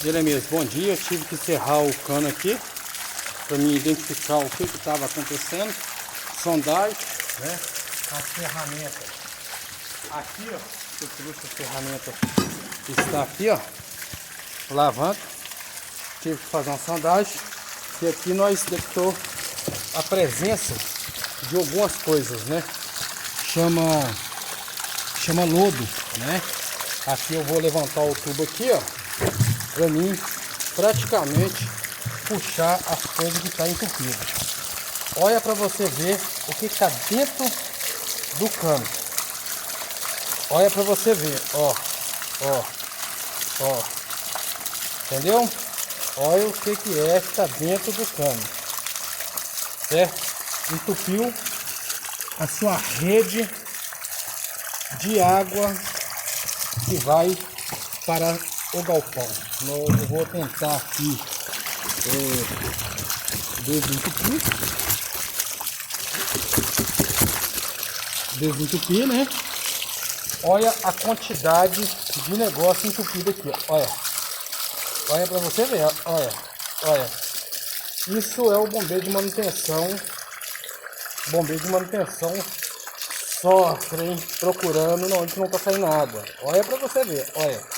Jeremias, bom dia. Eu tive que serrar o cano aqui para me identificar o que estava acontecendo. Sondagem, né? As ferramentas. Aqui, ó, eu trouxe a ferramenta que está aqui, ó, alavanca. Tive que fazer uma sondagem e aqui nós detectou a presença de algumas coisas, né? Chama lodo, né? Aqui eu vou levantar o tubo aqui, ó, para mim praticamente puxar as coisas que está entupido. Olha para você ver o que está dentro do cano. Olha para você ver, ó, entendeu? Olha o que está dentro do cano, certo? Entupiu a sua rede de água que vai para o galpão. Eu vou tentar aqui desentupir, né? Olha a quantidade de negócio entupido aqui, ó. Olha para você ver, olha. Isso é o bombeiro de manutenção. Bombeiro de manutenção sofre, hein? Procurando onde não tá saindo água. Olha para você ver, olha.